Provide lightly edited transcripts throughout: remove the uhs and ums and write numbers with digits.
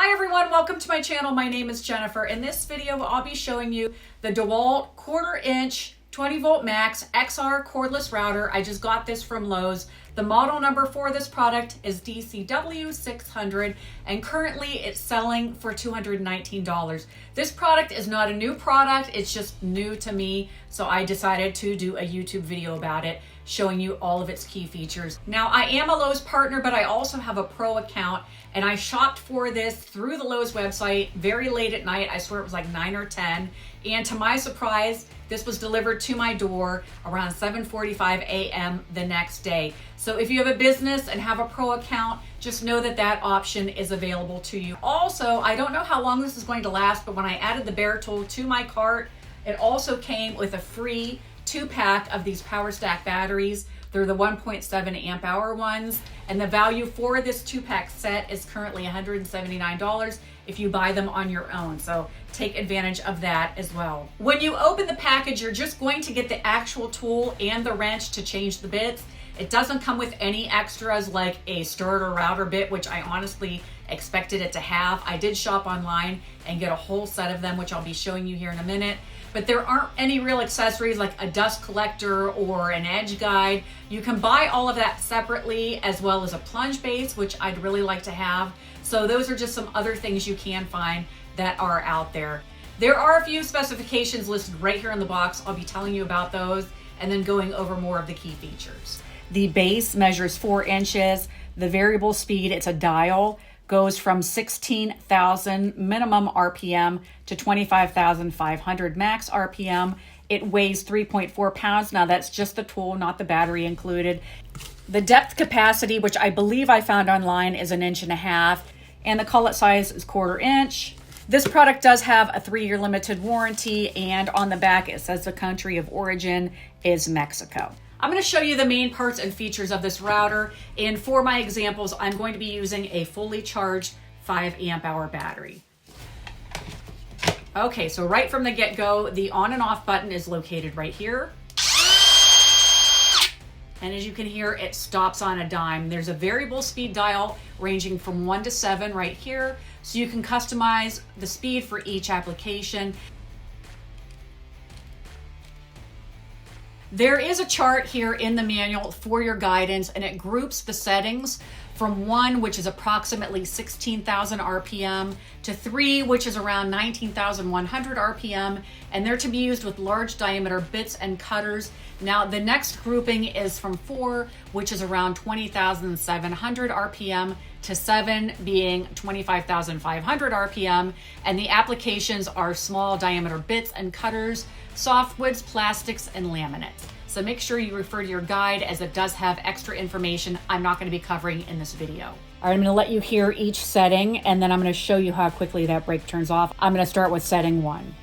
Hi everyone, welcome to my channel. My name is Jennifer. In this video, I'll be showing you the DeWalt 1/4 inch 20 volt max XR cordless router. I just got this from Lowe's. The model number for this product is DCW600 and currently it's selling for $219. This product is not a new product, it's just new to me. So I decided to do a YouTube video about it, showing you all of its key features. Now I am a Lowe's partner, but I also have a pro account and I shopped for this through the Lowe's website very late at night. I swear it was like 9 or 10. And to my surprise, this was delivered to my door around 7:45 a.m. the next day. So if you have a business and have a pro account, just know that that option is available to you. Also, I don't know how long this is going to last, but when I added the bear tool to my cart, it also came with a free 2-pack of these Power Stack batteries. They're the 1.7 amp hour ones, and the value for this 2-pack set is currently $179 if you buy them on your own. So take advantage of that as well. When you open the package, you're just going to get the actual tool and the wrench to change the bits. It doesn't come with any extras like a starter router bit, which I honestly expected it to have. I did shop online and get a whole set of them, which I'll be showing you here in a minute. But there aren't any real accessories like a dust collector or an edge guide. You can buy all of that separately, as well as a plunge base, which I'd really like to have. So those are just some other things you can find that are out there. There are a few specifications listed right here in the box. I'll be telling you about those and then going over more of the key features. The base measures 4 inches. The variable speed, it's a dial, goes from 16,000 minimum RPM to 25,500 max RPM. It weighs 3.4 pounds. Now that's just the tool, not the battery included. The depth capacity, which I believe I found online, is 1.5 inches, and the collet size is 1/4 inch. This product does have a 3-year limited warranty, and on the back it says the country of origin is Mexico. I'm going to show you the main parts and features of this router, and for my examples, I'm going to be using a fully charged 5 amp hour battery. Okay, so right from the get-go, the on and off button is located right here. And as you can hear, it stops on a dime. There's a variable speed dial ranging from 1 to 7 right here, so you can customize the speed for each application. There is a chart here in the manual for your guidance, and it groups the settings from 1, which is approximately 16,000 RPM, to 3, which is around 19,100 RPM, and they're to be used with large diameter bits and cutters. Now, the next grouping is from 4, which is around 20,700 RPM, to 7 being 25,500 RPM, and the applications are small diameter bits and cutters, softwoods, plastics, and laminates. So make sure you refer to your guide, as it does have extra information I'm not going to be covering in this video. All right, I'm going to let you hear each setting, and then I'm going to show you how quickly that brake turns off. I'm going to start with setting 1.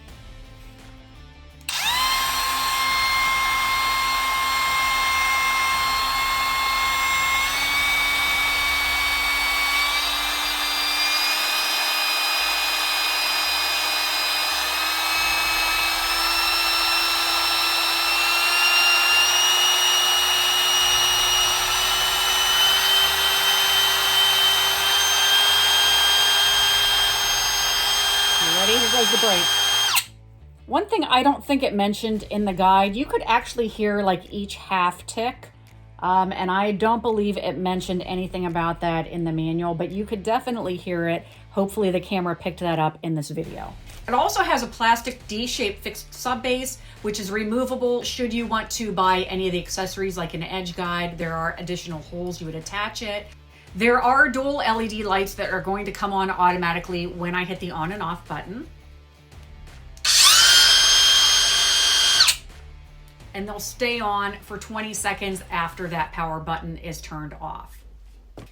Ready? Here goes the brake. One thing I don't think it mentioned in the guide, you could actually hear like each half tick. And I don't believe it mentioned anything about that in the manual, but you could definitely hear it. Hopefully the camera picked that up in this video. It also has a plastic D-shaped fixed sub base, which is removable should you want to buy any of the accessories like an edge guide. There are additional holes you would attach it. There are dual LED lights that are going to come on automatically when I hit the on and off button. And they'll stay on for 20 seconds after that power button is turned off.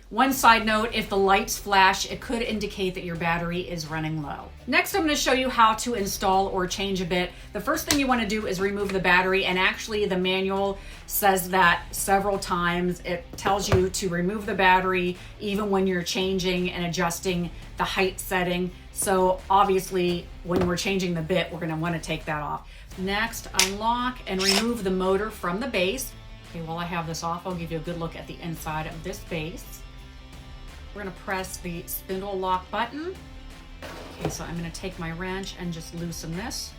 One side note, if the lights flash, it could indicate that your battery is running low. Next, I'm going to show you how to install or change a bit. The first thing you want to do is remove the battery, and actually the manual says that several times. It tells you to remove the battery even when you're changing and adjusting the height setting. So obviously when we're changing the bit, we're going to want to take that off. Next, unlock and remove the motor from the base. Okay, while I have this off, I'll give you a good look at the inside of this base. We're going to press the spindle lock button, Okay, so I'm going to take my wrench and just loosen this.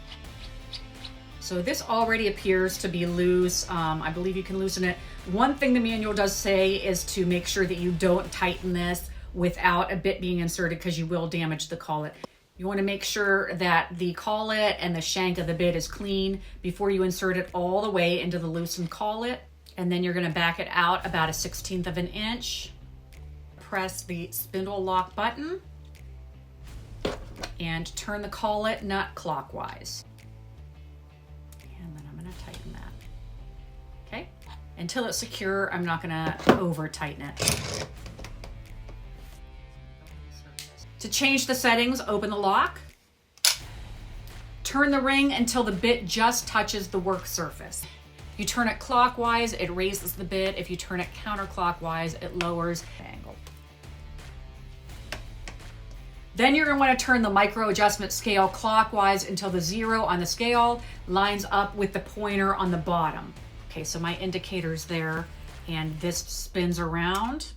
So this already appears to be loose. I believe you can loosen it. One thing the manual does say is to make sure that you don't tighten this without a bit being inserted, because you will damage the collet. You want to make sure that the collet and the shank of the bit is clean before you insert it all the way into the loosened collet. And then you're going to back it out about 1/16 of an inch. Press the spindle lock button and turn the collet nut clockwise. And then I'm going to tighten that. Okay? Until it's secure, I'm not going to over tighten it. To change the settings, open the lock. Turn the ring until the bit just touches the work surface. If you turn it clockwise, it raises the bit. If you turn it counterclockwise, it lowers the angle. Then you're going to want to turn the micro adjustment scale clockwise until the 0 on the scale lines up with the pointer on the bottom. Okay, so my indicator's there, and this spins around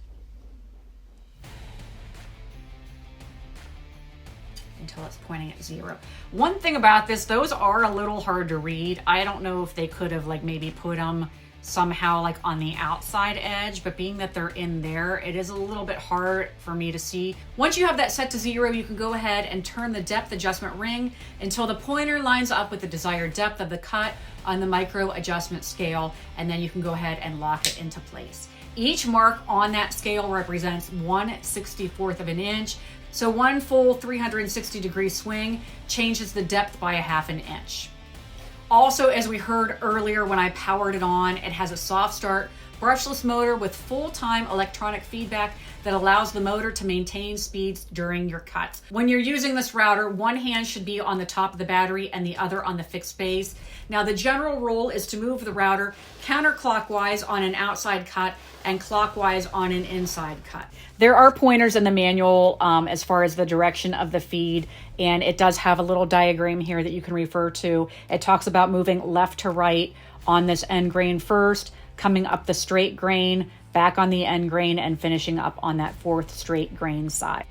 until it's pointing at 0. One thing about this, those are a little hard to read. I don't know if they could have like maybe put them somehow like on the outside edge, but being that they're in there, it is a little bit hard for me to see. Once you have that set to 0, you can go ahead and turn the depth adjustment ring until the pointer lines up with the desired depth of the cut on the micro adjustment scale, and then you can go ahead and lock it into place. Each mark on that scale represents 1/64 of an inch. So one full 360-degree swing changes the depth by 1/2 inch. Also, as we heard earlier when I powered it on, it has a soft start brushless motor with full-time electronic feedback that allows the motor to maintain speeds during your cuts. When you're using this router, one hand should be on the top of the battery and the other on the fixed base. Now, the general rule is to move the router counterclockwise on an outside cut and clockwise on an inside cut. There are pointers in the manual as far as the direction of the feed, and it does have a little diagram here that you can refer to. It talks about moving left to right on this end grain first, coming up the straight grain, back on the end grain, and finishing up on that 4th straight grain side.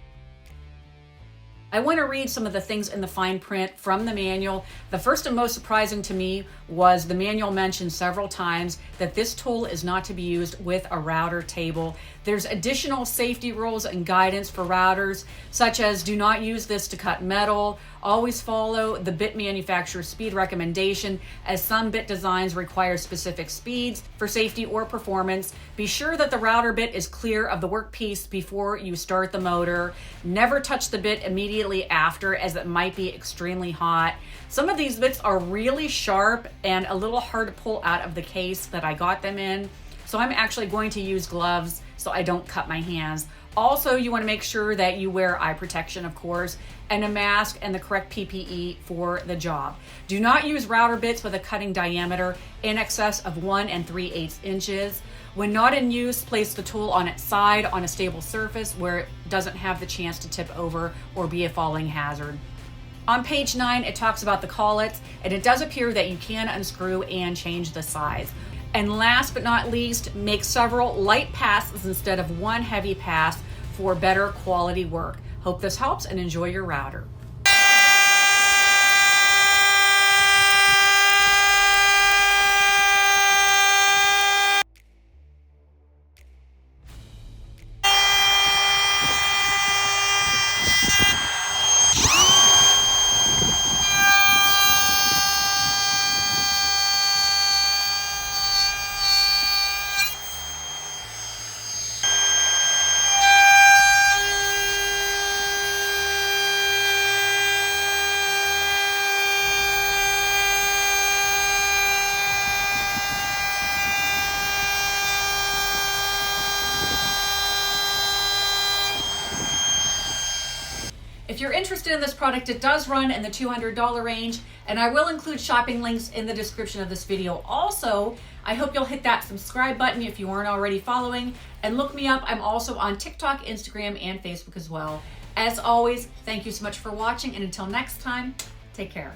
I want to read some of the things in the fine print from the manual. The first and most surprising to me was the manual mentioned several times that this tool is not to be used with a router table. There's additional safety rules and guidance for routers, such as do not use this to cut metal, always follow the bit manufacturer's speed recommendation, as some bit designs require specific speeds for safety or performance. Be sure that the router bit is clear of the workpiece before you start the motor. Never touch the bit immediately after, as it might be extremely hot. Some of these bits are really sharp and a little hard to pull out of the case that I got them in, so I'm actually going to use gloves so I don't cut my hands. Also, you want to make sure that you wear eye protection, of course, and a mask and the correct PPE for the job. Do not use router bits with a cutting diameter in excess of 1 3/8 inches. When not in use, place the tool on its side on a stable surface where it doesn't have the chance to tip over or be a falling hazard. On page 9, it talks about the collets, and it does appear that you can unscrew and change the size. And last but not least, make several light passes instead of one heavy pass for better quality work. Hope this helps, and enjoy your router. If you're interested in this product, it does run in the $200 range, and I will include shopping links in the description of this video. Also, I hope you'll hit that subscribe button if you aren't already following, and look me up. I'm also on TikTok, Instagram, and Facebook as well. As always, thank you so much for watching, and until next time, take care.